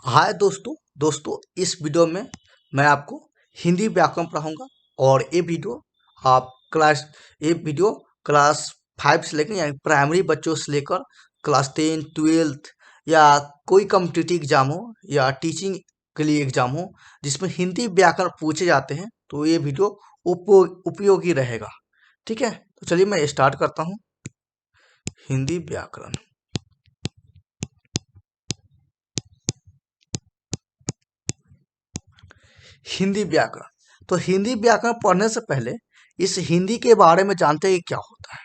हाय दोस्तों दोस्तों इस वीडियो में मैं आपको हिंदी व्याकरण पढ़ाऊंगा। और ये वीडियो क्लास 5 से लेकर यानी प्राइमरी बच्चों से लेकर क्लास 10 12th या कोई कॉम्पिटिटिव एग्जाम हो या टीचिंग के लिए एग्जाम हो जिसमें हिंदी व्याकरण पूछे जाते हैं तो ये वीडियो उपयोगी रहेगा। ठीक है, तो चलिए मैं स्टार्ट करता हूँ। हिंदी व्याकरण। हिंदी व्याकरण। तो हिंदी व्याकरण पढ़ने से पहले इस हिंदी के बारे में जानते हैं कि क्या होता है।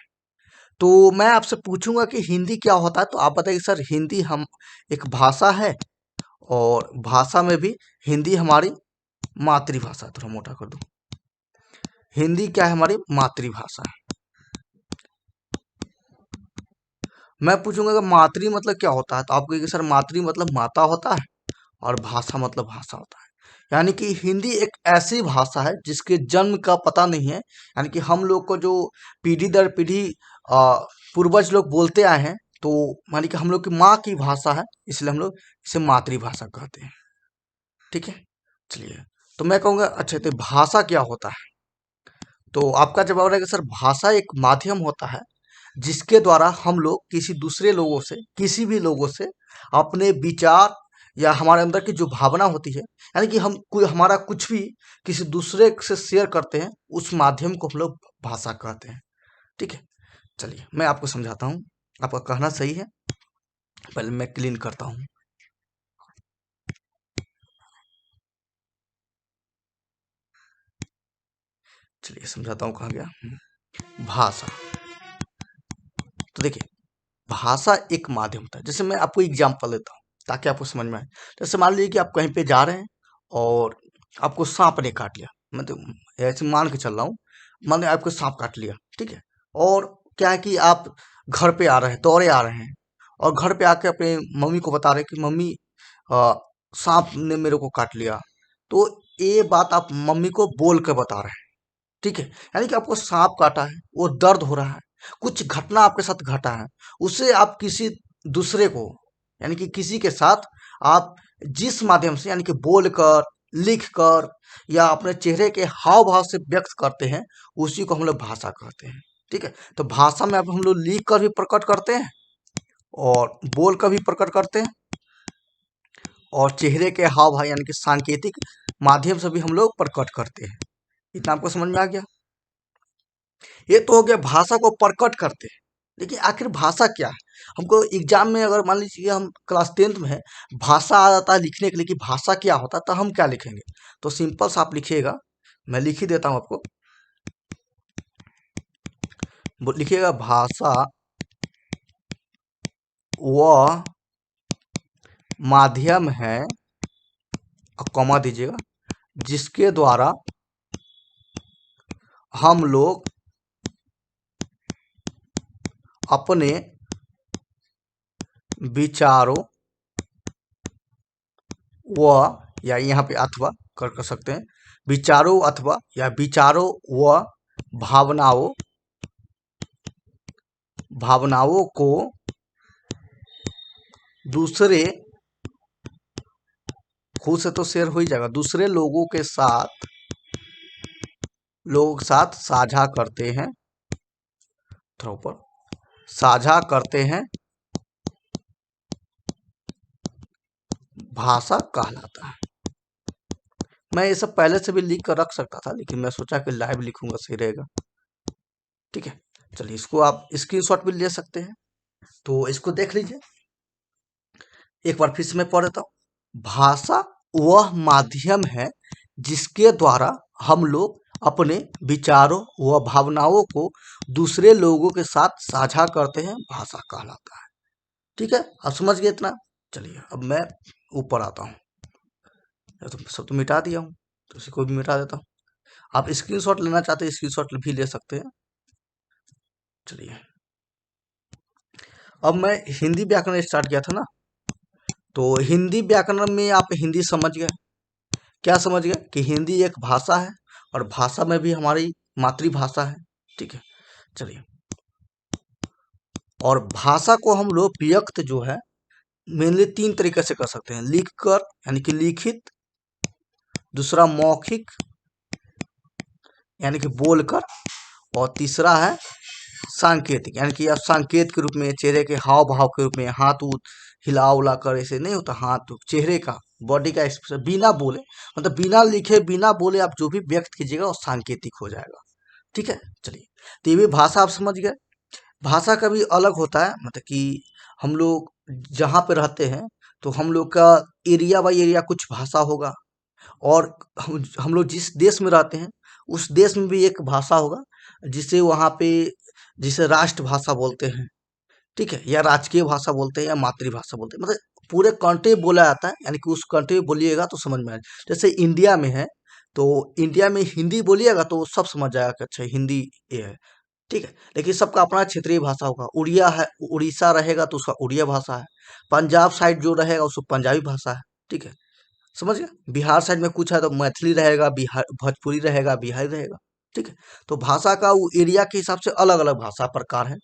तो मैं आपसे पूछूंगा कि हिंदी क्या होता है, तो आप बताइए सर हिंदी हम एक भाषा है और भाषा में भी हिंदी हमारी मातृभाषा है। थोड़ा मोटा कर दूं। हिंदी क्या है? हमारी मातृभाषा है। मैं पूछूंगा कि मातृ मतलब क्या होता है, तो आप कहेंगे सर मातृ मतलब माता होता है और भाषा मतलब भाषा होता है। यानी कि हिंदी एक ऐसी भाषा है जिसके जन्म का पता नहीं है। यानी कि हम लोग को जो पीढ़ी दर पीढ़ी आ, पूर्वज लोग बोलते आए हैं, तो मानी कि हम लोग की माँ की भाषा है, इसलिए हम लोग इसे मातृभाषा कहते हैं। ठीक है, चलिए। तो मैं कहूँगा अच्छा तो भाषा क्या होता है, तो आपका जवाब रहेगा सर भाषा एक माध्यम होता है जिसके द्वारा हम लोग किसी दूसरे लोगों से, किसी भी लोगों से अपने विचार या हमारे अंदर की जो भावना होती है, यानी कि हम कोई हमारा कुछ भी किसी दूसरे से शेयर करते हैं, उस माध्यम को हम लोग भाषा कहते हैं। ठीक है, चलिए मैं आपको समझाता हूँ। आपका कहना सही है, पहले मैं क्लीन करता हूँ। चलिए समझाता हूँ कहाँ गया। भाषा। तो देखिए, भाषा एक माध्यम होता है। जैसे मैं आपको एग्जांपल देता हूँ ताकि आपको समझ में आए। जैसे मान लीजिए कि आप कहीं पे जा रहे हैं और आपको सांप ने काट लिया। मैं तो ऐसे मान के चल रहा हूँ, मान लीजिए आपको सांप काट लिया। ठीक है, और क्या है कि आप घर पे आ रहे हैं, दौड़े आ रहे हैं और घर पे आके अपने मम्मी को बता रहे हैं कि मम्मी अ, सांप ने मेरे को काट लिया। तो ये बात आप मम्मी को बोल कर बता रहे हैं। ठीक है, यानी कि आपको सांप काटा है, वो दर्द हो रहा है, कुछ घटना आपके साथ घटा है, उसे आप किसी दूसरे को, यानी कि किसी के साथ आप जिस माध्यम से, यानी कि बोलकर, लिखकर या अपने चेहरे के हाव भाव से व्यक्त करते हैं, उसी को हम लोग भाषा कहते हैं। ठीक है, तो भाषा में अब हम लोग लिख कर भी प्रकट करते हैं और बोल कर भी प्रकट करते हैं और चेहरे के हाव भाव यानी कि सांकेतिक माध्यम से भी हम लोग प्रकट करते हैं। इतना आपको समझ में आ गया। ये तो हो गया भाषा को प्रकट करते हैं। लेकिन आखिर भाषा क्या है? हमको एग्जाम में अगर मान लीजिए हम क्लास 10th में है, भाषा आ जाता है लिखने के लिए कि भाषा क्या होता है, तो हम क्या लिखेंगे? तो सिंपल सा आप लिखिएगा, मैं लिख ही देता हूँ आपको। लिखिएगा भाषा वह माध्यम है, और कॉमा दीजिएगा, जिसके द्वारा हम लोग अपने विचारों व, या यहाँ पे अथवा कर सकते हैं, विचारों अथवा या विचारों व भावनाओं भावनाओं को दूसरे, खुद से तो शेयर हो ही जाएगा, दूसरे लोगों के साथ साझा करते हैं। थोड़ा ऊपर, साझा करते हैं, भाषा कहलाता है। मैं ये सब पहले से भी लिख कर रख सकता था, लेकिन मैं सोचा कि लाइव लिखूंगा सही रहेगा। ठीक है, चलिए इसको आप स्क्रीनशॉट भी ले सकते हैं, तो इसको देख लीजिए। एक बार फिर से मैं पढ़ देता हूँ। भाषा वह माध्यम है जिसके द्वारा हम लोग अपने विचारों व भावनाओं को दूसरे लोगों के साथ साझा करते हैं, भाषा कहलाता है। ठीक है, आप समझ गए इतना। चलिए अब मैं ऊपर आता हूँ। तो सब तो मिटा दिया हूँ, तो इसी को भी मिटा देता हूँ। आप स्क्रीनशॉट लेना चाहते हैं, स्क्रीनशॉट भी ले सकते हैं। चलिए, अब मैं हिंदी व्याकरण स्टार्ट किया था ना, तो हिंदी व्याकरण में आप हिंदी समझ गए। क्या समझ गए? कि हिंदी एक भाषा है और भाषा में भी हमारी मातृभाषा है। ठीक है, चलिए। और भाषा को हम लोग व्यक्त जो है मेनली तीन तरीके से कर सकते हैं, लिख कर यानी कि लिखित, दूसरा मौखिक यानी कि बोलकर, और तीसरा है सांकेतिक यानी कि आप संकेत के रूप में, चेहरे के हाव भाव के रूप में, हाथ उत हिला उला कर, ऐसे नहीं होता, हाथ चेहरे का, बॉडी का एक्सप्रेशन बिना बोले, मतलब बिना लिखे बिना बोले आप जो भी व्यक्त कीजिएगा वो सांकेतिक हो जाएगा। ठीक है, चलिए, तो ये भी भाषा आप समझ गए। भाषा का भी अलग होता है, मतलब कि हम लोग जहाँ पे रहते हैं तो हम लोग का एरिया बाई एरिया कुछ भाषा होगा, और हम लोग जिस देश में रहते हैं उस देश में भी एक भाषा होगा, जिसे वहाँ पे जिसे राष्ट्रभाषा बोलते हैं, ठीक है, या राजकीय भाषा बोलते हैं, या मातृभाषा बोलते हैं, मतलब पूरे कंट्री में बोला जाता है, यानी कि उस कंट्री में बोलिएगा तो समझ में आए। जैसे इंडिया में है तो इंडिया में हिंदी बोलिएगा तो सब समझ जाएगा कि अच्छा हिंदी ये है, ठीक है। लेकिन सबका अपना क्षेत्रीय भाषा होगा, उड़िया है, उड़ीसा रहेगा तो उसका उड़िया भाषा है, पंजाब साइड जो रहेगा उसको पंजाबी भाषा है, ठीक है, समझ गए। बिहार साइड में कुछ है तो मैथिली रहेगा, बिहार भोजपुरी रहेगा, बिहारी रहेगा, ठीक है। तो भाषा का वो एरिया के हिसाब से अलग अलग भाषा प्रकार है,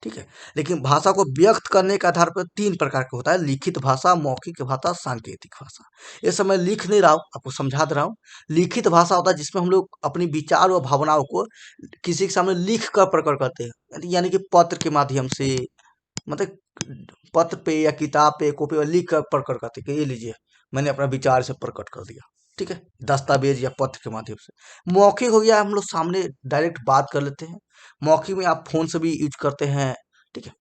ठीक है। लेकिन भाषा को व्यक्त करने के आधार पर तीन प्रकार का होता है, लिखित भाषा, मौखिक भाषा, सांकेतिक भाषा। ये सब मैं लिख नहीं रहा हूँ, आपको समझा दे रहा हूँ। लिखित भाषा होता है जिसमें हम लोग अपनी विचार व भावनाओं को किसी के सामने लिख कर प्रकट करते हैं, यानी कि पत्र के माध्यम से, मतलब पत्र पे या किताब पे कॉपी पर लिख कर प्रकट करते कि ये लीजिए मैंने अपना विचार से प्रकट कर दिया, ठीक है, दस्तावेज या पत्र के माध्यम से। मौखिक हो गया, हम लोग सामने डायरेक्ट बात कर लेते हैं, मौखिक में आप फोन से भी यूज करते हैं, ठीक है,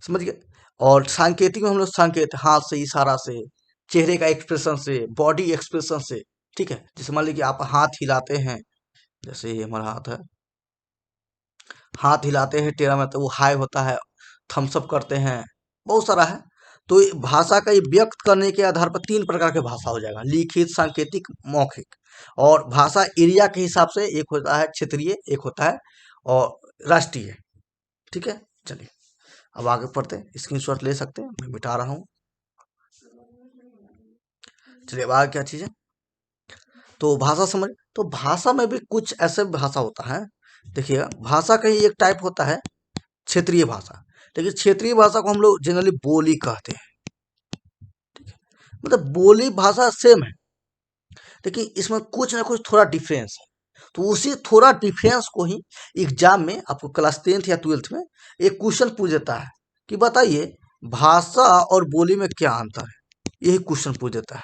समझ गए। और सांकेतिक में हम लोग संकेत हाथ से, इशारा से, चेहरे का एक्सप्रेशन से, बॉडी एक्सप्रेशन से, ठीक है, जैसे मान लीजिए आप हाथ हिलाते हैं, जैसे ये हमारा हाथ है, हाथ हिलाते हैं टेढ़ा में तो वो हाई होता है, थम्स अप करते हैं, बहुत सारा है। तो ये भाषा का ये व्यक्त करने के आधार पर तीन प्रकार के भाषा हो जाएगा, लिखित, सांकेतिक, मौखिक। और भाषा एरिया के हिसाब से एक होता है क्षेत्रीय, एक होता है और राष्ट्रीय, ठीक है। चलिए अब आगे पढ़ते हैं, स्क्रीनशॉट ले सकते हैं, मैं मिटा रहा हूँ। चलिए अब आगे क्या चीज़ है, तो भाषा समझ। तो भाषा में भी कुछ ऐसे भाषा होता है, देखिएगा, भाषा का ही एक टाइप होता है क्षेत्रीय भाषा। लेकिन क्षेत्रीय भाषा को हम लोग जनरली बोली कहते हैं, ठीक है, मतलब बोली भाषा सेम है, लेकिन इसमें कुछ ना कुछ थोड़ा डिफरेंस है। तो उसी थोड़ा डिफरेंस को ही एग्जाम में आपको क्लास 10th या 12th में एक क्वेश्चन पूछ देता है कि बताइए भाषा और बोली में क्या अंतर है, यही क्वेश्चन पूछ देता है,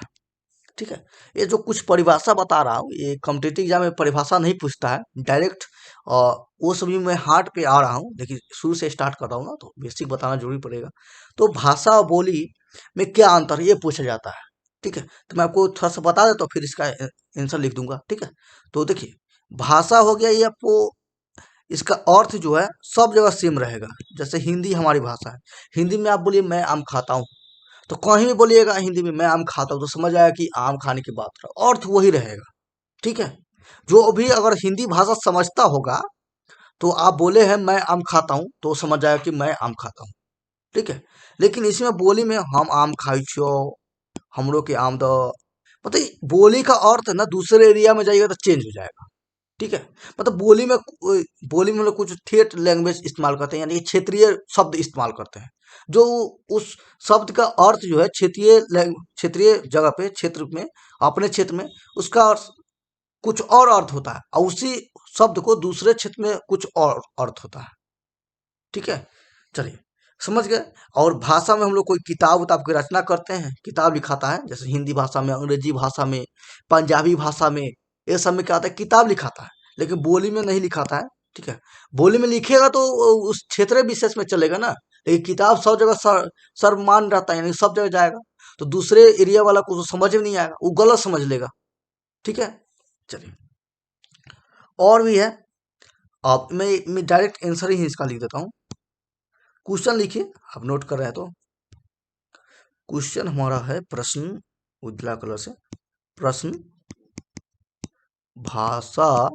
ठीक है। ये जो कुछ परिभाषा बता रहा हूँ ये कॉम्पिटिटिव एग्जाम में परिभाषा नहीं पूछता है डायरेक्ट, और वो सभी मैं हार्ड पे आ रहा हूँ, देखिए शुरू से स्टार्ट कर रहा हूँ ना तो बेसिक बताना जरूरी पड़ेगा। तो भाषा और बोली में क्या अंतर है ये पूछा जाता है, ठीक है। तो मैं आपको थोड़ा सा बता देता हूँ फिर इसका आंसर लिख दूंगा, ठीक है। तो देखिए, भाषा हो गया ये आपको, इसका अर्थ जो है सब जगह सेम रहेगा। जैसे हिंदी हमारी भाषा है, हिंदी में आप बोलिए मैं आम खाता हूँ, तो कहीं भी बोलिएगा हिंदी में मैं आम खाता हूँ तो समझ आएगा कि आम खाने की बात है, अर्थ वही रहेगा, ठीक है। जो भी अगर हिंदी भाषा समझता होगा तो आप बोले हैं मैं आम खाता हूँ तो समझ जाएगा कि मैं आम खाता हूँ, ठीक है। लेकिन इसमें बोली में हम आम खाई छो, हमरो के आम दो, मतलब बोली का अर्थ ना दूसरे एरिया में जाइएगा तो चेंज हो जाएगा, ठीक है। मतलब बोली में हम लोग कुछ ठेठ लैंग्वेज इस्तेमाल करते हैं, यानी कि क्षेत्रीय शब्द इस्तेमाल करते हैं, जो उस शब्द का अर्थ जो है क्षेत्रीय जगह पे, क्षेत्र में, अपने क्षेत्र में उसका अर्थ कुछ और अर्थ होता है, और उसी शब्द को दूसरे क्षेत्र में कुछ और अर्थ होता है, ठीक है। चलिए समझ गए। और भाषा में हम लोग कोई किताब उताब की रचना करते हैं, किताब लिखाता है, जैसे हिंदी भाषा में, अंग्रेजी भाषा में, पंजाबी भाषा में, ये सब में क्या होता है किताब लिखाता है, लेकिन बोली में नहीं लिखाता है, ठीक है। बोली में लिखेगा तो उस क्षेत्र विशेष में चलेगा ना, लेकिन किताब सब जगह सर्वमान रहता है, यानी सब जगह जाएगा, तो दूसरे एरिया वाला को तो समझ में नहीं आएगा, वो गलत समझ लेगा, ठीक है। चलिए और भी है, अब मैं डायरेक्ट आंसर ही इसका लिख देता हूँ। क्वेश्चन लिखिए, आप नोट कर रहे हैं तो। क्वेश्चन हमारा है, प्रश्न उजला कलर से, प्रश्न भाषा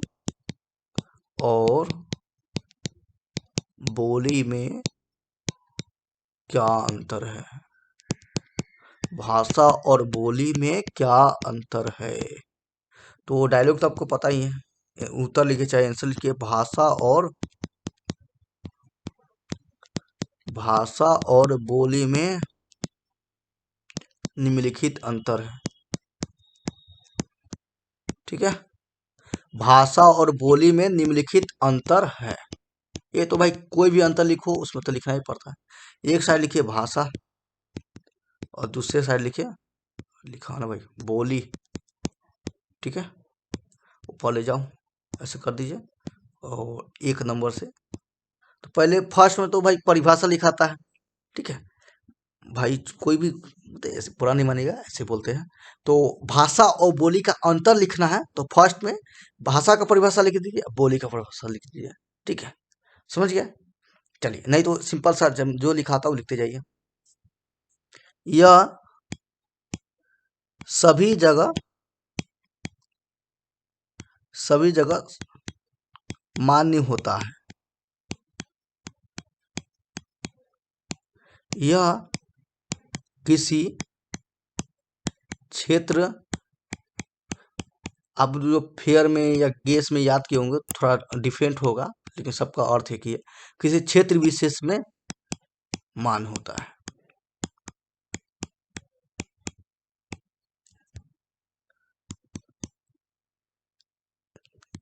और बोली में क्या अंतर है, भाषा और बोली में क्या अंतर है। तो डायलॉग तो आपको पता ही है, उत्तर लिखे चाहे आंसर लिखिए, भाषा और बोली में निम्नलिखित अंतर है। ठीक है, भाषा और बोली में निम्नलिखित अंतर है। ये तो भाई कोई भी अंतर लिखो उसमें तो लिखना ही पड़ता है। एक साइड लिखिए भाषा और दूसरे साइड लिखिए, लिखा ना भाई, बोली। ठीक है, ऊपर ले जाओ, ऐसे कर दीजिए। और एक नंबर से तो पहले फर्स्ट में तो भाई परिभाषा लिखाता है। ठीक है भाई, कोई भी तो ऐसे बुरा नहीं मानेगा, ऐसे बोलते हैं। तो भाषा और बोली का अंतर लिखना है तो फर्स्ट में भाषा का परिभाषा लिख दीजिए, बोली का परिभाषा लिख दीजिए। ठीक है, समझ गया। चलिए, नहीं तो सिंपल सा जो लिखा था वो लिखते जाइए। यह सभी जगह मान्य होता है। यह किसी क्षेत्र, आप जो फेयर में या गेस में याद किए होंगे थोड़ा डिफरेंट होगा, लेकिन सबका अर्थ है कि किसी क्षेत्र विशेष में मान होता है।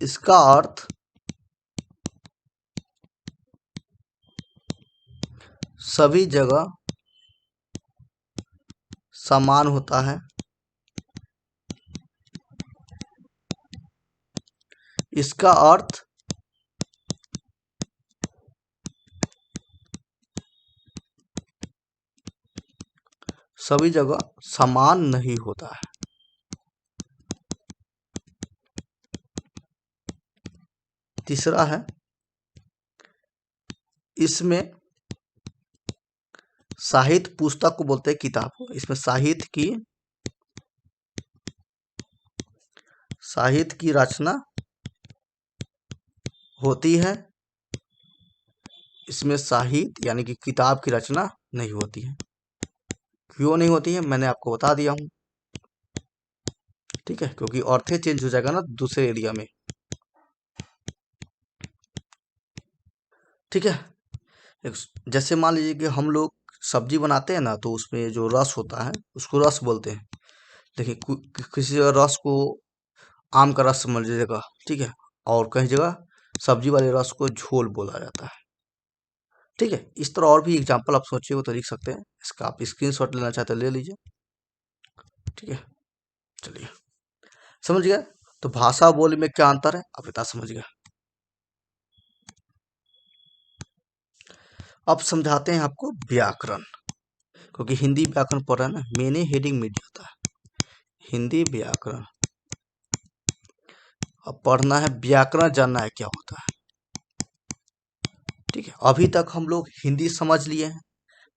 इसका अर्थ सभी जगह समान होता है। इसका अर्थ सभी जगह समान नहीं होता है। तीसरा है, इसमें साहित्य, पुस्तक को बोलते हैं किताब को, इसमें साहित्य की रचना होती है। इसमें साहित्य यानी कि किताब की रचना नहीं होती है। क्यों नहीं होती है मैंने आपको बता दिया हूं। ठीक है, क्योंकि अर्थ चेंज हो जाएगा ना दूसरे एरिया में। ठीक है, जैसे मान लीजिए कि हम लोग सब्जी बनाते हैं ना, तो उसमें जो रस होता है उसको रस बोलते हैं। देखिए, किसी जगह रस को आम का रस समझ लीजिएगा। ठीक है, और कई जगह सब्जी वाले रस को झोल बोला जाता है। ठीक है, इस तरह और भी एग्जाम्पल आप सोचिए तो लिख सकते हैं। इसका आप स्क्रीनशॉट लेना चाहते हैं ले लीजिए। ठीक है, चलिए, समझ गया। तो भाषा बोली में क्या अंतर है आप बता, समझ गया। अब समझाते हैं आपको व्याकरण, क्योंकि हिंदी व्याकरण पढ़ रहा है ना, मैंने हेडिंग में दिया था हिंदी व्याकरण। अब पढ़ना है व्याकरण, जानना है क्या होता है। ठीक है, अभी तक हम लोग हिंदी समझ लिए हैं,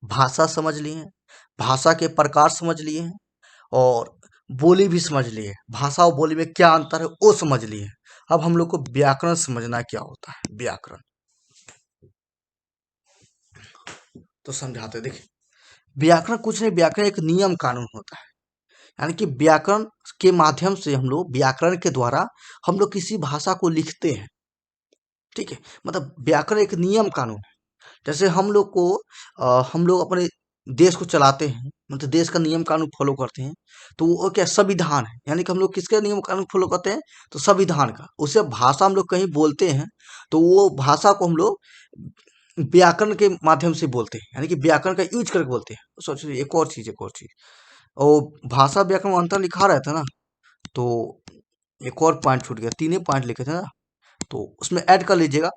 भाषा समझ लिए हैं, भाषा के प्रकार समझ लिए हैं, और बोली भी समझ लिए। भाषा और बोली में क्या अंतर है वो समझ लिए। अब हम लोग को व्याकरण समझना क्या होता है। व्याकरण तो समझाते, देखिए, व्याकरण कुछ नहीं, व्याकरण एक नियम कानून होता है। यानी कि व्याकरण के माध्यम से हम लोग, व्याकरण के द्वारा हम लोग किसी भाषा को लिखते हैं। ठीक है, मतलब व्याकरण एक नियम कानून है। जैसे हम लोग अपने देश को चलाते हैं, मतलब देश का नियम कानून फॉलो करते हैं, तो वो क्या संविधान है। यानी कि हम लोग किसका नियम कानून फॉलो करते हैं, तो संविधान का। उससे भाषा हम लोग कहीं बोलते हैं तो वो भाषा को हम लोग व्याकरण के माध्यम से बोलते हैं, यानी कि व्याकरण का यूज करके बोलते हैं। सोचिए, एक और चीज और भाषा व्याकरण में अंतर लिखा रहता है ना, तो एक और पॉइंट छूट गया, 3 ही पॉइंट लिखे थे ना, तो उसमें ऐड कर लीजिएगा।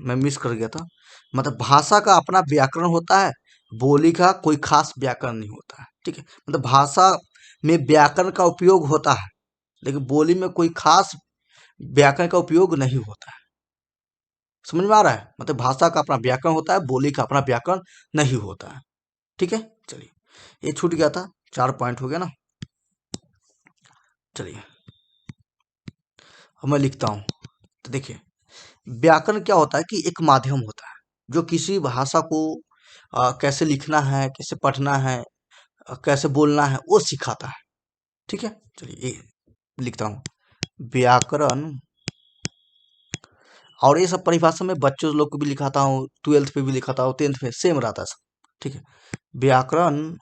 मैं मिस कर गया था। मतलब भाषा का अपना व्याकरण होता है, बोली का कोई खास व्याकरण नहीं होता है। ठीक है, मतलब भाषा में व्याकरण का उपयोग होता है, लेकिन बोली में कोई खास व्याकरण का उपयोग नहीं होता है। समझ में आ रहा है, मतलब भाषा का अपना व्याकरण होता है, बोली का अपना व्याकरण नहीं होता है। ठीक है, चलिए, ये छूट गया था, 4 पॉइंट हो गया ना। चलिए, अब मैं लिखता हूं। तो देखिए, व्याकरण क्या होता है कि एक माध्यम होता है जो किसी भाषा को कैसे लिखना है, कैसे पढ़ना है, कैसे बोलना है वो सिखाता है। ठीक है, चलिए, ये लिखता हूँ व्याकरण। और ये सब परिभाषा में बच्चों लोग को भी लिखाता हूँ, 12th पे भी लिखाता हूँ, 10th पे सेम रहता है सब। ठीक है, व्याकरण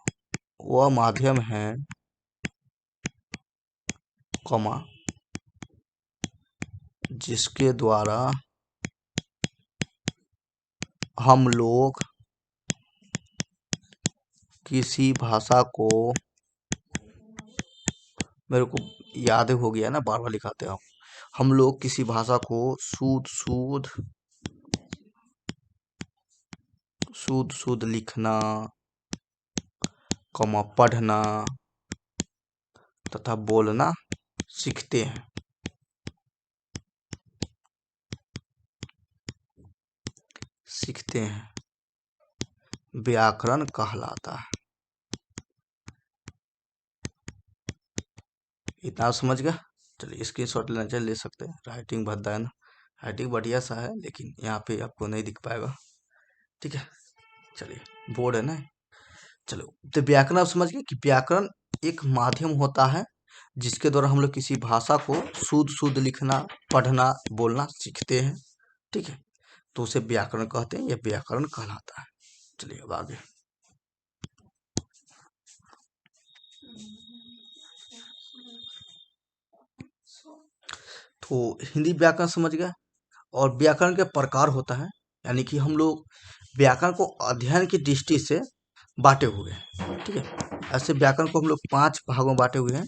वह माध्यम है, कॉमा, जिसके द्वारा हम लोग किसी भाषा को, मेरे को याद हो गया ना, बार बार लिखाते हैं हम लोग किसी भाषा को शुद्ध शुद्ध शुद्ध शुद्ध लिखना, कॉमा, पढ़ना तथा बोलना सीखते हैं। सीखते हैं, व्याकरण कहलाता है। इतना समझ गया। चलिए स्क्रीनशॉट लेना चाहिए, ले सकते हैं। राइटिंग भद्दा है ना, राइटिंग बढ़िया सा है, लेकिन यहाँ पे आपको नहीं दिख पाएगा। ठीक है, चलिए बोर्ड है ना। चलो, तो व्याकरण आप समझ गए कि व्याकरण एक माध्यम होता है जिसके द्वारा हम लोग किसी भाषा को शुद्ध शुद्ध लिखना, पढ़ना, बोलना सीखते हैं। ठीक है, तो उसे व्याकरण कहते हैं, या व्याकरण कहलाता है। चलिए अब आगे। तो हिंदी व्याकरण समझ गए। और व्याकरण के प्रकार होता है, यानी कि हम लोग व्याकरण को अध्ययन की दृष्टि से बांटे हुए हैं। ठीक है, ऐसे व्याकरण को हम लोग 5 भागों में बांटे हुए हैं।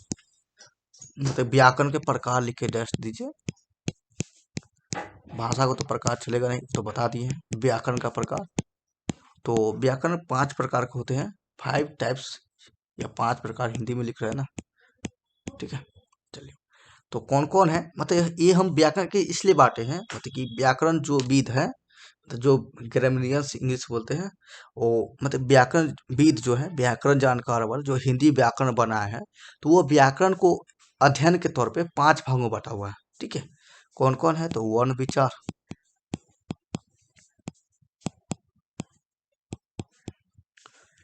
मतलब व्याकरण के प्रकार लिखे डैश दीजिए, भाषा को तो प्रकार चलेगा नहीं, तो बता दिए हैं व्याकरण का प्रकार। तो व्याकरण 5 प्रकार के होते हैं, 5 टाइप्स, या 5 प्रकार हिंदी में लिख रहे हैं ना। ठीक है, चलिए, तो कौन कौन है, मतलब ये हम व्याकरण के इसलिए बांटे हैं, मतलब कि व्याकरण जो विद है, तो जो ग्रामरियंस इंग्लिश बोलते हैं, वो मतलब व्याकरण विद जो है, व्याकरण जानकार वाला जो हिंदी व्याकरण बनाया है, तो वो व्याकरण को अध्ययन के तौर पे 5 भागों में बांटा हुआ है। ठीक है, कौन कौन है, तो वर्ण विचार,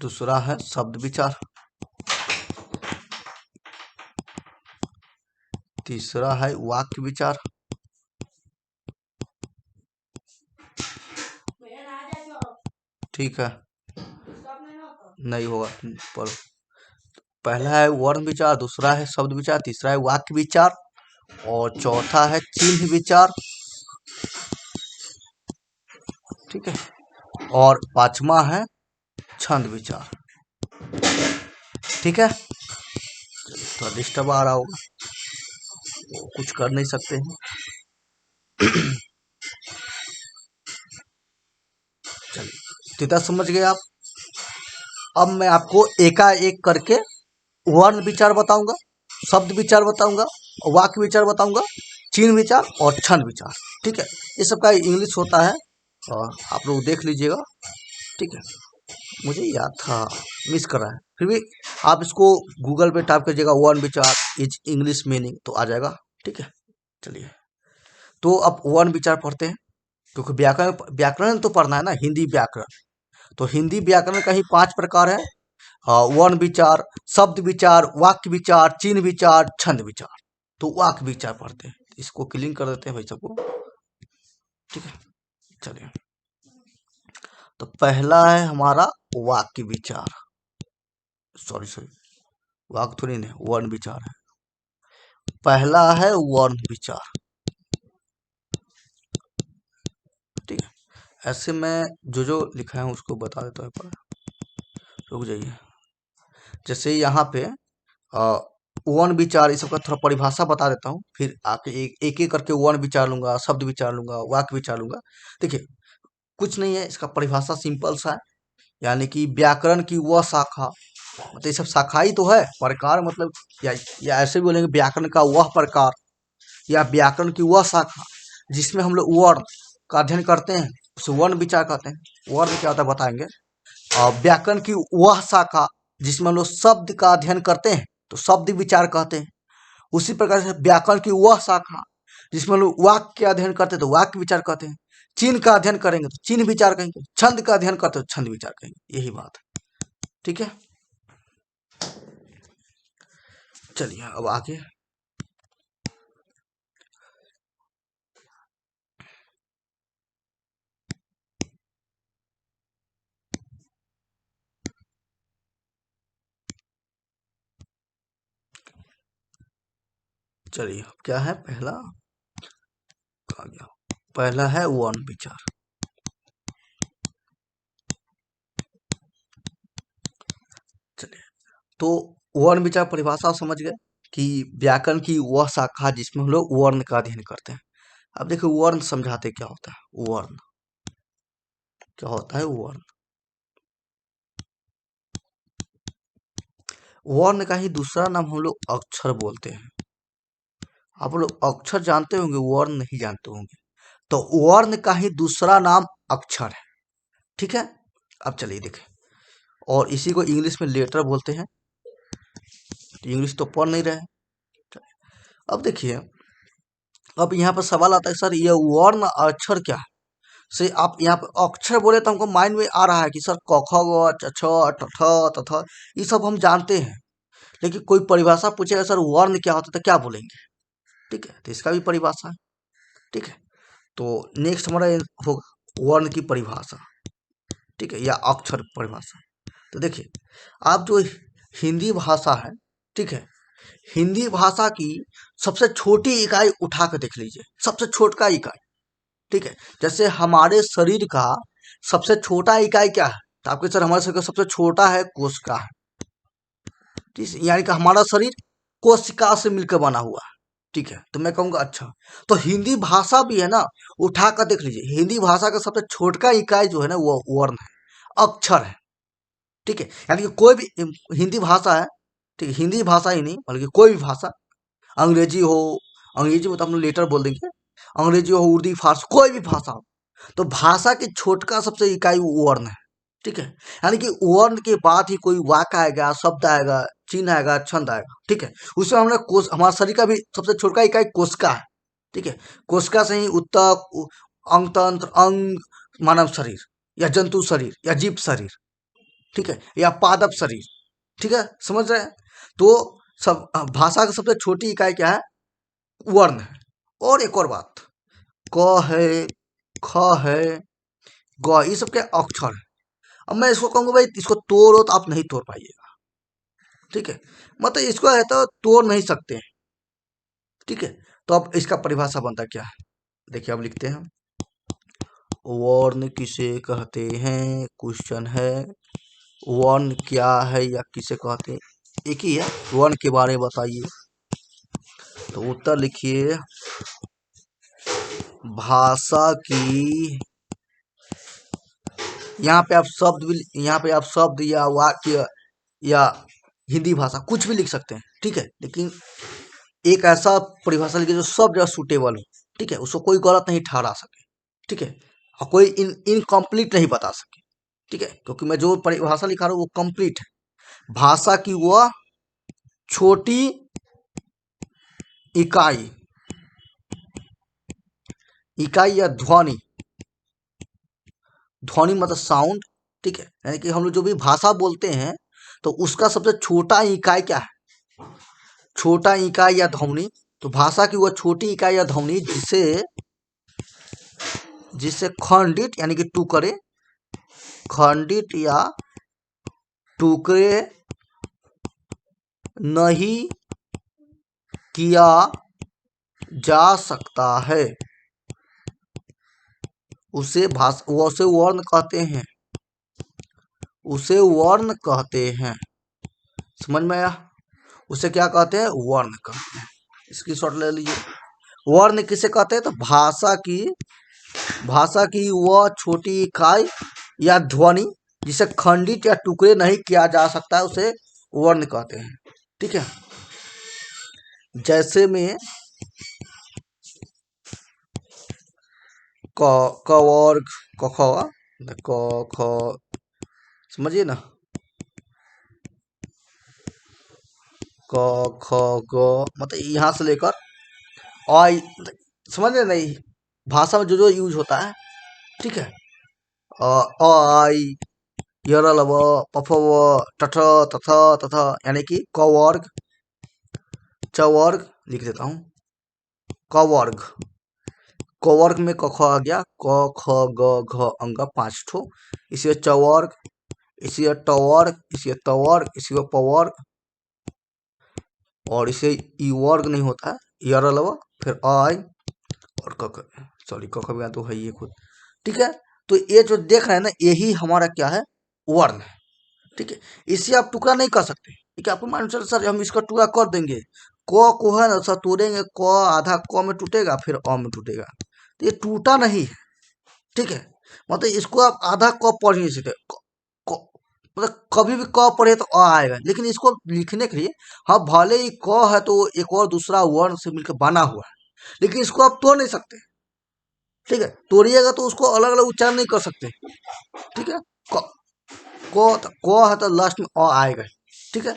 दूसरा है शब्द विचार, तीसरा है वाक्य विचार, ठीक है, नहीं होगा पर पहला है वर्ण विचार, दूसरा है शब्द विचार, तीसरा है वाक्य विचार, और चौथा है चिन्ह विचार। ठीक है, और पांचवा है छंद विचार। ठीक है, तो डिस्टर्ब आ रहा होगा, तो कुछ कर नहीं सकते हैं। चलिए, तो इतना समझ गए आप। अब मैं आपको एकाएक करके वर्ण विचार बताऊंगा, शब्द विचार बताऊंगा, वाक्य विचार बताऊंगा, चिन्ह विचार और छंद विचार। ठीक है, ये सब का इंग्लिश होता है, और आप लोग देख लीजिएगा। ठीक है, मुझे याद था, मिस कर रहा है, फिर भी आप इसको गूगल पे टाइप कीजिएगा, वर्ण विचार इज इंग्लिश मीनिंग, तो आ जाएगा। ठीक है, चलिए, तो अब वर्ण विचार पढ़ते हैं, क्योंकि व्याकरण व्याकरण तो पढ़ना है ना, हिंदी व्याकरण। तो हिंदी व्याकरण का ही 5 प्रकार है, वर्ण विचार, शब्द विचार, वाक्य विचार, चिन्ह विचार, छंद विचार। तो वाक्य विचार पढ़ते हैं, इसको क्लीन कर देते हैं भाई सबको। ठीक है, चलिए, तो पहला है हमारा वाक्य विचार, सॉरी सॉरी, वाक्य थोड़ी नहीं, वर्ण विचार है। पहला है वर्ण विचार। ठीक है, ऐसे मैं जो जो लिखा है उसको बता देता हूँ, पर रुक जाइए। जैसे यहाँ पे वर्ण विचार, इस सबका थोड़ा परिभाषा बता देता हूँ, फिर आके एक एक करके वर्ण विचार लूंगा, शब्द विचार लूंगा, वाक्य विचार लूंगा। देखिए, कुछ नहीं है, इसका परिभाषा सिंपल सा है, यानी कि व्याकरण की वह शाखा, मतलब ये सब शाखा ही तो है, प्रकार मतलब, या ऐसे भी बोलेंगे व्याकरण का वह प्रकार, या व्याकरण की वह शाखा जिसमें हम लोग वर्ण का अध्ययन करते हैं, उसे वर्ण विचार कहते हैं। वर्ण क्या होता है बताएंगे। और व्याकरण की वह शाखा जिसमें हम लोग शब्द का अध्ययन करते हैं, तो शब्द विचार कहते हैं। उसी प्रकार से व्याकरण की वह शाखा जिसमें हम लोग वाक्य का अध्ययन करते हैं, तो वाक्य विचार कहते हैं। चिन्ह का अध्ययन करेंगे तो चिन्ह विचार कहेंगे, छंद का अध्ययन करते हैं तो छंद विचार कहेंगे, यही बात है। ठीक है, चलिए अब आगे। चलिए क्या है पहला, आ गया पहला है वर्ण विचार। चलिए तो वर्ण विचार परिभाषा समझ गए कि व्याकरण की वह शाखा जिसमें हम लोग वर्ण का अध्ययन करते हैं। अब देखिए वर्ण समझाते क्या होता है। वर्ण क्या होता है? वर्ण, वर्ण का ही दूसरा नाम हम लोग अक्षर बोलते हैं। आप लोग अक्षर जानते होंगे, वर्ण नहीं जानते होंगे। तो वर्ण का ही दूसरा नाम अक्षर है, ठीक है। अब चलिए देखें, और इसी को इंग्लिश में लेटर बोलते हैं। इंग्लिश तो पढ़ नहीं रहे। अब देखिए, अब यहाँ पर सवाल आता है सर ये वर्ण अक्षर क्या है? से आप यहाँ पे अक्षर बोले तो हमको माइंड में आ रहा है कि सर क ख ग छ छ ठ ठ त थ, ये सब हम जानते हैं। लेकिन कोई परिभाषा पूछेगा सर वर्ण क्या होता है तो क्या बोलेंगे? ठीक है, तो इसका भी परिभाषा है। ठीक है, तो नेक्स्ट हमारा होगा वर्ण की परिभाषा, ठीक है, या अक्षर परिभाषा। तो देखिए, आप जो हिंदी भाषा है, ठीक है, हिंदी भाषा की सबसे छोटी इकाई उठा कर देख लीजिए, सबसे छोटा इकाई, ठीक है। जैसे हमारे शरीर का सबसे छोटा इकाई क्या है? तो आपके सर हमारे शरीर का सबसे छोटा है कोशिका है, ठीक है, यानी कि हमारा शरीर कोशिका से मिलकर बना हुआ है, ठीक है। तो मैं कहूँगा अच्छा, तो हिंदी भाषा भी है ना, उठा कर देख लीजिए, हिंदी भाषा का सबसे छोटा इकाई जो है ना वो वर्ण है, अक्षर है, ठीक है। यानी कि कोई भी हिंदी भाषा है, ठीक है, हिंदी भाषा ही नहीं बल्कि कोई भी भाषा, अंग्रेजी हो, अंग्रेजी में तो हम लोग लेटर बोल देंगे, अंग्रेजी हो, उर्दू, फारसी, कोई भी भाषा हो, तो भाषा की छोटका सबसे इकाई वर्ण है, ठीक है। यानी कि वर्ण के बाद ही कोई वाक्य आएगा, शब्द आएगा, चिन्ह आएगा, छंद आएगा, ठीक है। उसमें हमने कोश, हमारा शरीर का भी सबसे छोटका इकाई कोशिका है, ठीक है। कोशिका से ही उत्तक, अंगतंत्र, अंग, मानव शरीर या जंतु शरीर या जीव शरीर, ठीक है, या पादप शरीर, ठीक है, समझ रहे हैं। तो सब भाषा की सबसे छोटी इकाई क्या है? वर्ण है। और एक और बात, क है, ख है, ग, ये सब क्या अक्षर है। अब मैं इसको कहूँगा भाई इसको तोड़ो तो आप नहीं तोड़ पाइएगा, ठीक है, मतलब इसको है तो तोड़ नहीं सकते हैं, ठीक है। तो अब इसका परिभाषा बनता क्या है, देखिए अब लिखते हैं, वर्ण किसे कहते हैं, क्वेश्चन है, वर्ण क्या है या किसे कहते हैं, एक ही है, वर्ण के बारे में बताइए। तो उत्तर लिखिए, भाषा की, यहाँ पे आप शब्द भी, यहाँ पे आप शब्द या वाक्य या हिंदी भाषा कुछ भी लिख सकते हैं, ठीक है, लेकिन एक ऐसा परिभाषा लिखिए जो सब जगह सूटेबल हो, ठीक है, उसको कोई गलत नहीं ठहरा सके, ठीक है, और कोई इनकम्प्लीट नहीं बता सके, ठीक है, क्योंकि मैं जो परिभाषा लिखा रहा हूँ वो कंप्लीट है। भाषा की वह छोटी इकाई, इकाई या ध्वनि, ध्वनि मतलब साउंड, ठीक है, यानी कि हम लोग जो भी भाषा बोलते हैं तो उसका सबसे छोटा इकाई क्या है? छोटा इकाई या ध्वनि। तो भाषा की वह छोटी इकाई या ध्वनि जिसे जिसे खंडित यानी कि टुकड़े, खंडित या टुकड़े नहीं किया जा सकता है, उसे भाषा, उसे वर्ण कहते हैं, उसे वर्ण कहते हैं। समझ में आया? उसे क्या कहते हैं? वर्ण कहते हैं। इसकी शॉर्ट ले लीजिए। वर्ण किसे कहते हैं? तो भाषा की वह छोटी इकाई या ध्वनि जिसे खंडित या टुकड़े नहीं किया जा सकता है उसे वर्ण कहते हैं, ठीक है। जैसे में क वर्ग, क ख, क ख, समझिए ना, क ख ग, मतलब यहाँ से लेकर अ, समझ रहे नहीं, भाषा में जो जो यूज होता है, ठीक है, आई, यरलव, पफव, टठ, तथ, तथ, यानी कि क वर्ग, च वर्ग, लिख देता हूँ, क वर्ग, क वर्ग में क ख आ गया, क ख ग घ अंग 5 ठो, इसी च वर्ग, इसी ट वर्ग, इसी त वर्ग, इसी प वर्ग, और इसे ई वर्ग नहीं होता है, यार अलावा फिर आ आई और क सॉरी क ख तो है ये खुद। ठीक है, तो ये जो देख रहे हैं ना, यही हमारा क्या है, वर्ण है। ठीक है, इसे आप टुकड़ा नहीं कर सकते। ठीक है, आपको मान चल सर हम इसका टुकड़ा कर देंगे, क को है ना सर तोड़ेंगे, क आधा क में टूटेगा फिर अ में टूटेगा, तो ये टूटा नहीं है। ठीक है, मतलब इसको आप आधा क पढ़ नहीं सकते, मतलब कभी भी क पढ़े तो अ आएगा, लेकिन इसको लिखने के लिए हाँ भले ही क है तो एक और दूसरा वर्ण से मिलकर बना हुआ है, लेकिन इसको आप तोड़ नहीं सकते। ठीक है, तोड़िएगा तो उसको अलग अलग उच्चारण नहीं कर सकते। ठीक है, क क है तो लास्ट में अ आएगा। ठीक है,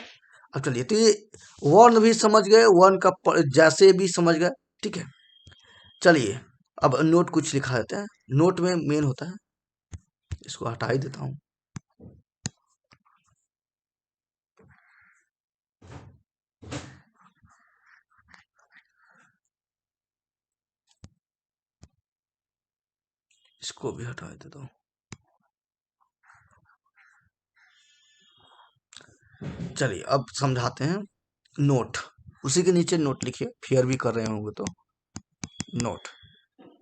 अब चलिए, तो ये वर्ण भी समझ गए, वर्ण का जैसे भी समझ गए। ठीक है, चलिए अब नोट कुछ लिखा देते हैं। नोट में मेन होता है, इसको हटा ही देता हूँ। इसको भी हटा देता हूँ। चलिए अब समझाते हैं नोट। उसी के नीचे नोट लिखिए, फेयर भी कर रहे होंगे तो। नोट,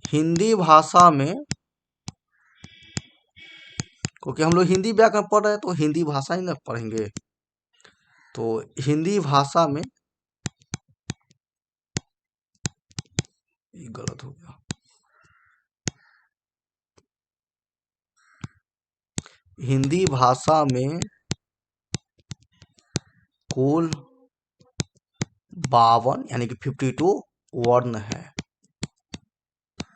हिंदी भाषा में, क्योंकि हम लोग हिंदी व्याकरण पढ़ रहे हैं तो हिंदी भाषा ही ना पढ़ेंगे, तो हिंदी भाषा में, ये गलत हो गया, हिंदी भाषा में कुल 52 यानी कि 52 वर्ण है।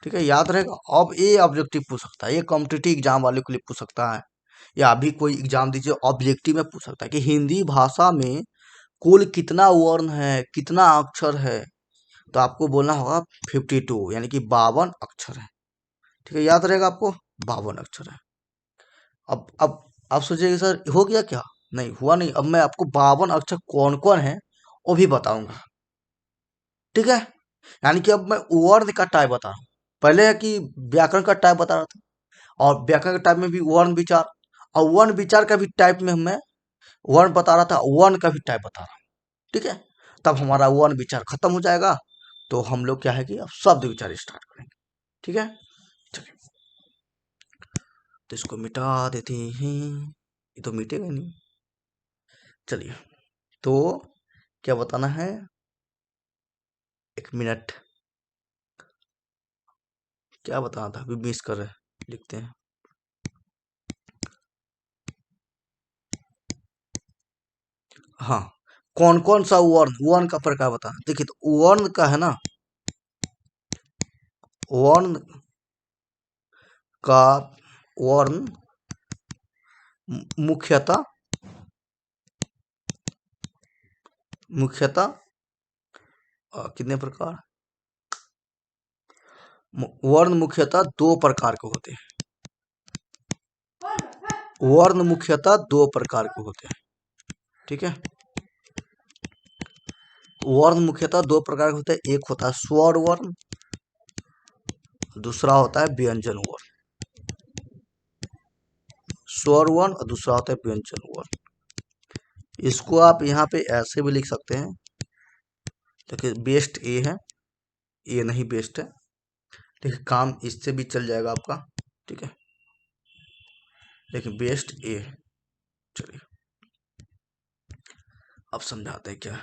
ठीक है, याद रहेगा। अब ये ऑब्जेक्टिव पूछ सकता है, ये कॉम्पिटिटिव एग्जाम वाले के लिए पूछ सकता है, या अभी कोई एग्जाम दीजिए ऑब्जेक्टिव में पूछ सकता है कि हिंदी भाषा में कुल कितना वर्ण है, कितना अक्षर है, तो आपको बोलना होगा 52 यानी कि 52 अक्षर है। ठीक है, याद रहेगा आपको, 52 अक्षर है। अब आप सोचिएगा सर हो गया क्या, नहीं हुआ नहीं। अब मैं आपको 52 अक्षर कौन कौन है वो भी बताऊंगा। ठीक है, यानी कि अब मैं वर्ण का टाइप बता रहा हूँ। पहले है कि व्याकरण का टाइप बता रहा था, और व्याकरण के टाइप में भी वर्ण विचार, और वर्ण विचार का भी टाइप में मैं वर्ण बता रहा था, वर्ण का भी टाइप बता रहा हूँ। ठीक है, तब हमारा वर्ण विचार खत्म हो जाएगा, तो हम लोग क्या है कि अब शब्द विचार स्टार्ट करेंगे। ठीक है, चलिए, तो इसको मिटा देते हैं, ये तो मिटेगा नहीं। चलिए, तो क्या बताना है, एक मिनट, क्या बताना था अभी मिस कर रहे हैं, लिखते हैं। हाँ, कौन कौन सा वर्ण, वर्ण का प्रकार बताना। देखिए, तो वर्ण का है ना, वर्ण का वर्ण मुख्यतः मुख्यतः कितने प्रकार, वर्ण मुख्यतः दो प्रकार के होते हैं। वर्ण मुख्यतः दो प्रकार के होते हैं। ठीक है, वर्ण मुख्यतः दो प्रकार के होते हैं, एक होता है स्वर वर्ण, दूसरा होता है व्यंजन वर्ण। स्वर वर्ण और दूसरा होता है व्यंजन वर्ण। इसको आप यहाँ पे ऐसे भी लिख सकते हैं, देखिए बेस्ट ए है, ये नहीं बेस्ट है, देखिए काम इससे भी चल जाएगा आपका। ठीक है, लेकिन बेस्ट ए है। चलिए अब समझाते हैं क्या,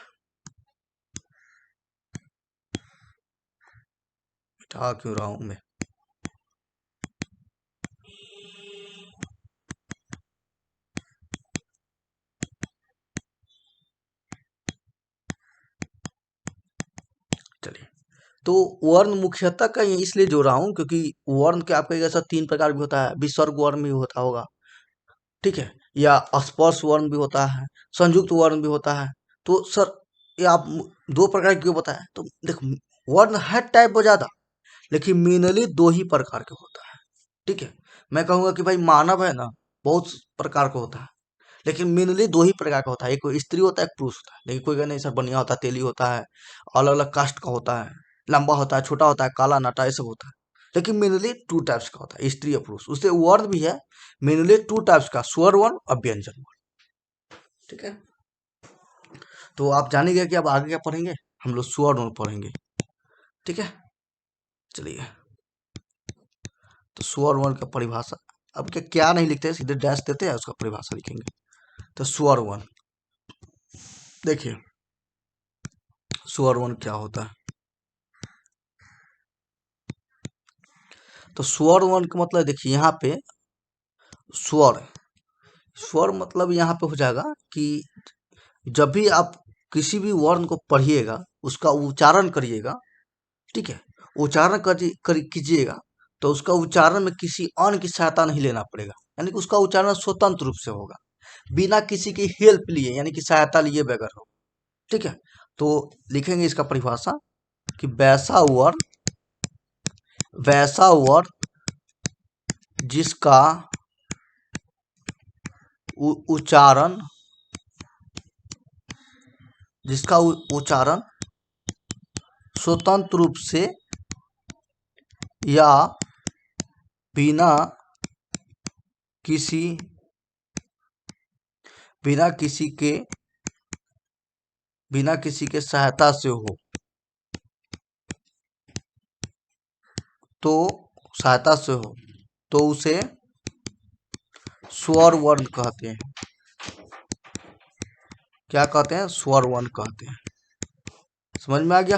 मिटा क्यों रहा हूं मैं। चलिए, तो वर्ण मुख्यतः का ये इसलिए जोड़ रहा हूँ क्योंकि वर्ण के आपका ऐसा तीन प्रकार भी होता है, विसर्ग वर्ण भी होता होगा। ठीक है, या स्पर्श वर्ण भी होता है, संयुक्त वर्ण भी होता है। तो सर ये आप दो प्रकार क्यों बताएं, तो देखो वर्ण है टाइप बहुत ज्यादा, लेकिन मेनली दो ही प्रकार के होता है। ठीक है, मैं कहूंगा कि भाई मानव है ना, बहुत प्रकार का होता है, लेकिन मेनली दो ही प्रकार का होता है, एक कोई स्त्री होता है, एक पुरुष होता है। लेकिन कोई कहना नहीं सर बनिया होता है, तेली होता है, अलग अलग कास्ट का होता है, लंबा होता है, छोटा होता है, काला नाटा, ये सब होता है। लेकिन मेनली टू टाइप्स का होता है, स्त्री और पुरुष। उससे वर्ण भी है मेनली टू टाइप्स का, स्वर वर्ण और व्यंजन वर्ण। ठीक है, तो आप जानेंगे कि अब आगे क्या पढ़ेंगे, हम लोग स्वर वर्ण पढ़ेंगे। ठीक है, चलिए तो स्वर वर्ण का परिभाषा, अब क्या क्या नहीं लिखते हैं, सीधे डैश देते हैं, उसका परिभाषा लिखेंगे। तो स्वर वर्ण, देखिए स्वर वर्ण क्या होता है। तो स्वर वर्ण का मतलब देखिए यहाँ पे स्वर, स्वर मतलब यहाँ पे हो जाएगा कि जब भी आप किसी भी वर्ण को पढ़िएगा, उसका उच्चारण करिएगा, ठीक है, उच्चारण कीजिएगा, तो उसका उच्चारण में किसी अन्य की सहायता नहीं लेना पड़ेगा, यानी कि उसका उच्चारण स्वतंत्र रूप से होगा, बिना किसी की हेल्प लिए, यानी कि सहायता लिए बगैर हो। ठीक है, तो लिखेंगे इसका परिभाषा कि वैसा वर्ण जिसका उच्चारण स्वतंत्र रूप से या बिना किसी के सहायता से हो, तो उसे स्वर वर्ण कहते हैं। क्या कहते हैं? स्वर वर्ण कहते हैं। समझ में आ गया?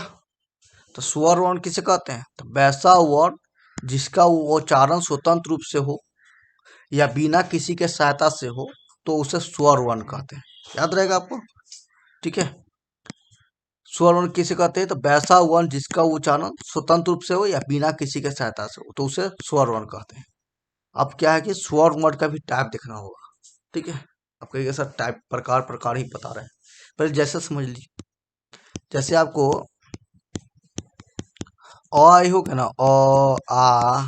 तो स्वर वर्ण किसे कहते हैं? तो वैसा वर्ण जिसका उच्चारण स्वतंत्र रूप से हो या बिना किसी के सहायता से हो, तो उसे स्वर वर्ण कहते हैं। याद रहेगा आपको? ठीक है, स्वर वर्ण किसे कहते हैं? तो वैसा वर्ण जिसका उच्चारण स्वतंत्र रूप से हो या बिना किसी के सहायता से हो, तो उसे स्वर वर्ण कहते हैं। अब क्या है कि स्वर वर्ण का भी टाइप देखना होगा। ठीक है, आपको ये सब टाइप प्रकार ही बता रहे हैं, पहले जैसे समझ लीजिए। जैसे आपको अ आई हो क्या ना, अ आ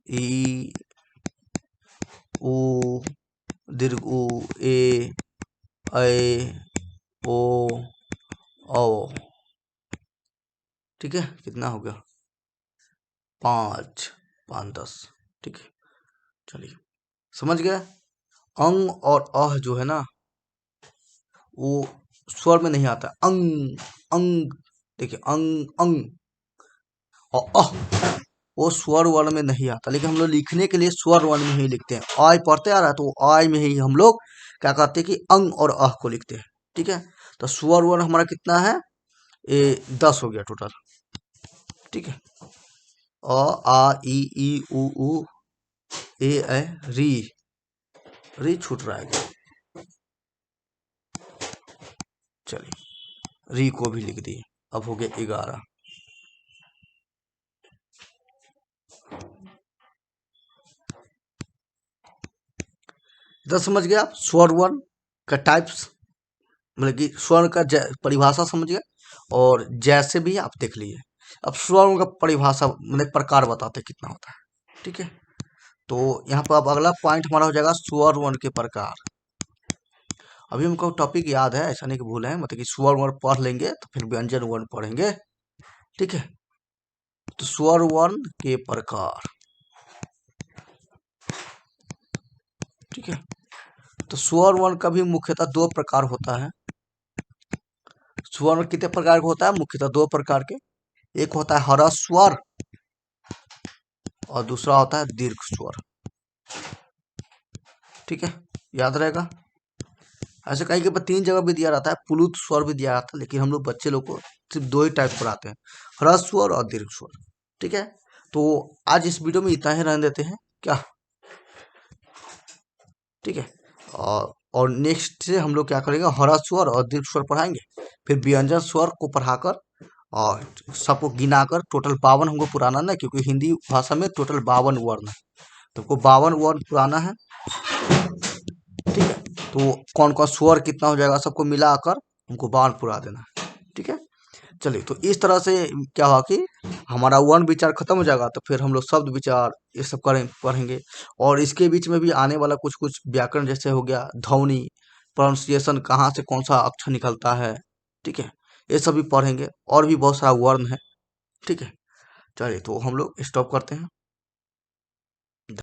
ई उ दीर्घ उ ए ऐ ओ औ। ठीक है, कितना हो गया? 5 5 10। ठीक है, चलिए समझ गए। अंग और अह जो है ना, वो स्वर में नहीं आता। अंग अंग, देखिए अंग अंग और अह, वो स्वर वर्ण में नहीं आता, लेकिन हम लोग लिखने के लिए स्वर वर्ण में ही लिखते हैं। आय पढ़ते आ रहा है, तो आय में ही हम लोग क्या कहते हैं कि अंग और अह को लिखते हैं। ठीक है, तो स्वर वर्ण हमारा कितना है? ये 10 हो गया टोटल। ठीक है, अ आ ई उ ए री छूट रहा है। चलिए री को भी लिख दिए, अब हो गया 11। समझ गया आप स्वर वर्ण का टाइप्स, मतलब कि स्वर का परिभाषा समझ गए, और जैसे भी आप देख लीजिए। अब स्वर का परिभाषा मतलब प्रकार बताते कितना होता है। ठीक है, तो यहाँ पर अब अगला पॉइंट हमारा हो जाएगा स्वर वर्ण के प्रकार। अभी हमको टॉपिक याद है, ऐसा नहीं कि भूल है, मतलब कि स्वर वर्ण पढ़ लेंगे तो फिर व्यंजन वर्ण पढ़ेंगे। ठीक है, तो स्वर वर्ण के प्रकार। ठीक है, तो स्वर वर्ण का भी मुख्यतः 2 प्रकार होता है। स्वर वर्ण कितने प्रकार का होता है? मुख्यतः 2 प्रकार के। एक होता है ह्रस्व स्वर और दूसरा होता है दीर्घ स्वर। ठीक है, याद रहेगा। ऐसे कहीं के पर 3 जगह भी दिया रहता है, प्लुत स्वर भी दिया रहता है, लेकिन हम लोग बच्चे लोग को सिर्फ 2 ही टाइप पढ़ाते हैं, ह्रस्व स्वर और दीर्घ स्वर। ठीक है, तो आज इस वीडियो में इतना ही रहने देते हैं क्या? ठीक है, और नेक्स्ट से हम लोग क्या करेंगे, ह्रस्व स्वर और दीर्घ स्वर पढ़ाएंगे, फिर व्यंजन स्वर को पढ़ाकर और सबको गिनाकर टोटल 52 हमको पुराना ना, क्योंकि हिंदी भाषा में टोटल 52 वर्ण है, तो हमको 52 वर्ण पुराना है। ठीक है, तो कौन कौन स्वर कितना हो जाएगा सबको मिलाकर हमको 52 पुरा देना है। ठीक है, चलिए तो इस तरह से क्या हुआ कि हमारा वर्ण विचार खत्म हो जाएगा, तो फिर हम लोग शब्द विचार ये सब पढ़ेंगे, और इसके बीच में भी आने वाला कुछ कुछ व्याकरण जैसे हो गया, ध्वनि, प्रोनाउंसिएशन, कहाँ से कौन सा अक्षर निकलता है। ठीक है, ये सब भी पढ़ेंगे, और भी बहुत सारा वर्ण है। ठीक है, चलिए तो हम लोग स्टॉप करते हैं।